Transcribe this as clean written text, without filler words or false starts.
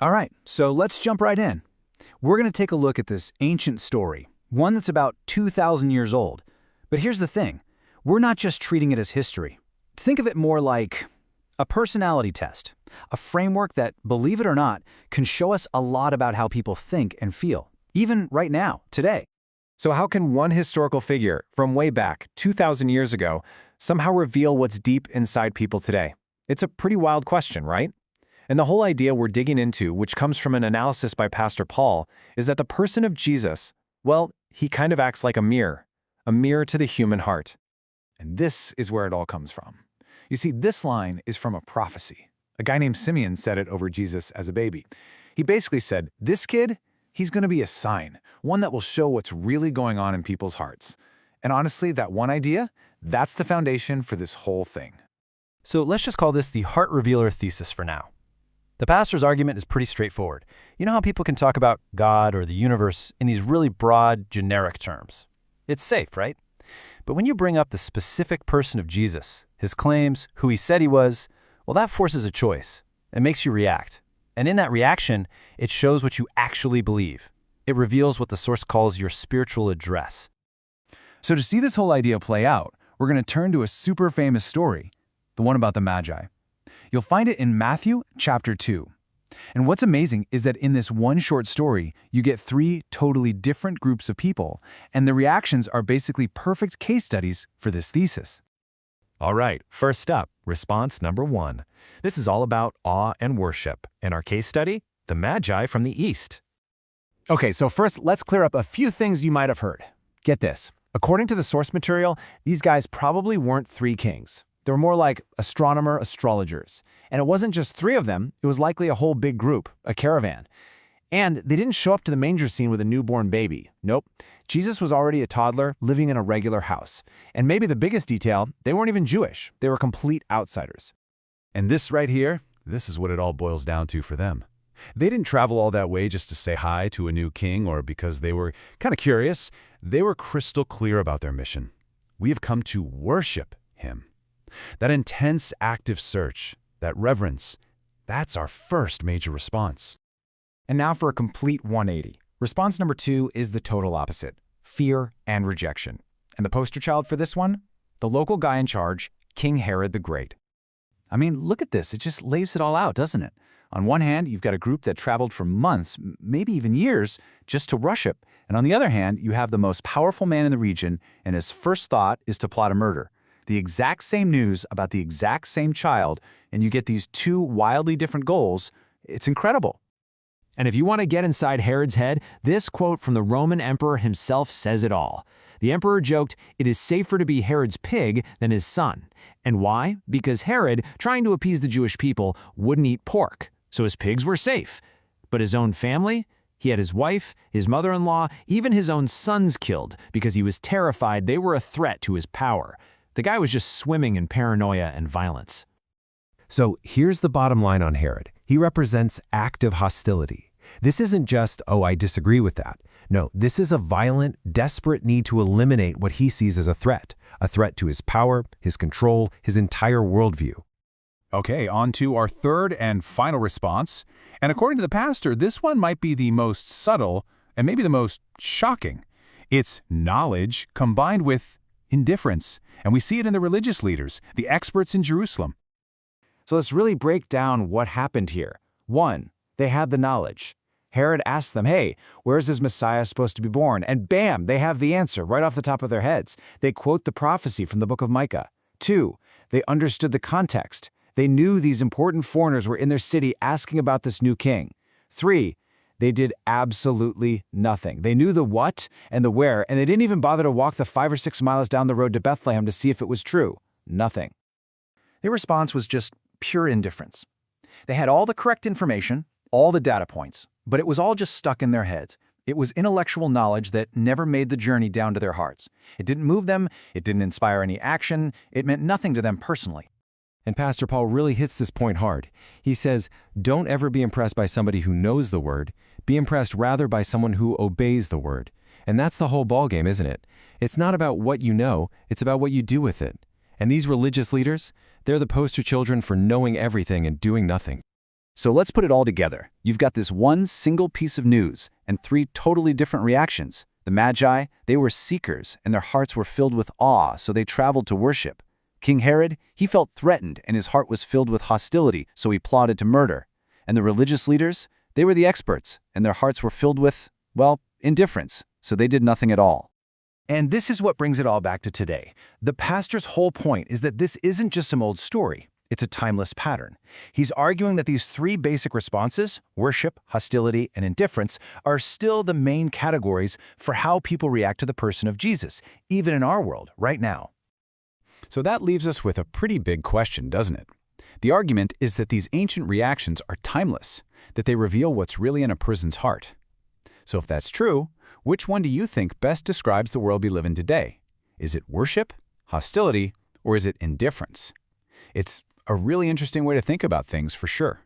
All right, so let's jump right in. We're going to take a look at this ancient story, one that's about 2,000 years old. But here's the thing, we're not just treating it as history. Think of it more like a personality test, a framework that, believe it or not, can show us a lot about how people think and feel, even right now, today. So how can one historical figure from way back, 2,000 years ago, somehow reveal what's deep inside people today? It's a pretty wild question, right? And the whole idea we're digging into, which comes from an analysis by Pastor Paul, is that the person of Jesus, well, he kind of acts like a mirror to the human heart. And this is where it all comes from. You see, this line is from a prophecy. A guy named Simeon said it over Jesus as a baby. He basically said, this kid, he's going to be a sign, one that will show what's really going on in people's hearts. And honestly, that one idea, that's the foundation for this whole thing. So let's just call this the heart revealer thesis for now. The pastor's argument is pretty straightforward. You know how people can talk about God or the universe in these really broad, generic terms? It's safe, right? But when you bring up the specific person of Jesus, his claims, who he said he was, well, that forces a choice. It makes you react. And in that reaction, it shows what you actually believe. It reveals what the source calls your spiritual address. So to see this whole idea play out, we're going to turn to a super famous story, the one about the Magi. You'll find it in Matthew chapter 2. And what's amazing is that in this one short story, you get three totally different groups of people, and the reactions are basically perfect case studies for this thesis. All right, first up, response number 1. This is all about awe and worship. In our case study, the Magi from the East. Okay, so first, let's clear up a few things you might have heard. Get this. According to the source material, these guys probably weren't three kings. They were more like astrologers. And it wasn't just three of them, it was likely a whole big group, a caravan. And they didn't show up to the manger scene with a newborn baby. Nope. Jesus was already a toddler living in a regular house. And maybe the biggest detail, they weren't even Jewish. They were complete outsiders. And this right here, this is what it all boils down to for them. They didn't travel all that way just to say hi to a new king or because they were kind of curious. They were crystal clear about their mission. We have come to worship him. That intense active search, that reverence, that's our first major response. And now for a complete 180. Response number 2 is the total opposite, fear and rejection. And the poster child for this one? The local guy in charge, King Herod the Great. I mean, look at this. It just lays it all out, doesn't it? On one hand, you've got a group that traveled for months, maybe even years, just to worship. And on the other hand, you have the most powerful man in the region, and his first thought is to plot a murder. The exact same news about the exact same child, and you get these two wildly different goals. It's incredible. And if you want to get inside Herod's head, this quote from the Roman emperor himself says it all. The emperor joked, "It is safer to be Herod's pig than his son." And why? Because Herod, trying to appease the Jewish people, wouldn't eat pork, so his pigs were safe. But his own family? He had his wife, his mother-in-law, even his own sons killed because he was terrified they were a threat to his power. The guy was just swimming in paranoia and violence. So here's the bottom line on Herod. He represents active hostility. This isn't just, oh, I disagree with that. No, this is a violent, desperate need to eliminate what he sees as a threat to his power, his control, his entire worldview. Okay, on to our third and final response. And according to the pastor, this one might be the most subtle and maybe the most shocking. It's knowledge combined with indifference. And we see it in the religious leaders, the experts in Jerusalem. So let's really break down what happened here. 1, they had the knowledge. Herod asked them, hey, where's his Messiah supposed to be born? And bam, they have the answer right off the top of their heads. They quote the prophecy from the book of Micah. 2, they understood the context. They knew these important foreigners were in their city asking about this new king. 3, they did absolutely nothing. They knew the what and the where, and they didn't even bother to walk the 5 or 6 miles down the road to Bethlehem to see if it was true. Nothing. Their response was just pure indifference. They had all the correct information, all the data points, but it was all just stuck in their heads. It was intellectual knowledge that never made the journey down to their hearts. It didn't move them, it didn't inspire any action, it meant nothing to them personally. And Pastor Paul really hits this point hard. He says, don't ever be impressed by somebody who knows the word. Be impressed rather by someone who obeys the word. And that's the whole ballgame, isn't it? It's not about what you know, it's about what you do with it. And these religious leaders, they're the poster children for knowing everything and doing nothing. So let's put it all together. You've got this one single piece of news and three totally different reactions. The Magi, they were seekers, and their hearts were filled with awe, so they traveled to worship. King Herod, he felt threatened, and his heart was filled with hostility, so he plotted to murder. And the religious leaders, they were the experts, and their hearts were filled with, well, indifference, so they did nothing at all. And this is what brings it all back to today. The pastor's whole point is that this isn't just some old story. It's a timeless pattern. He's arguing that these three basic responses, worship, hostility, and indifference, are still the main categories for how people react to the person of Jesus, even in our world, right now. So that leaves us with a pretty big question, doesn't it? The argument is that these ancient reactions are timeless, that they reveal what's really in a person's heart. So if that's true, which one do you think best describes the world we live in today? Is it worship, hostility, or is it indifference? It's a really interesting way to think about things for sure.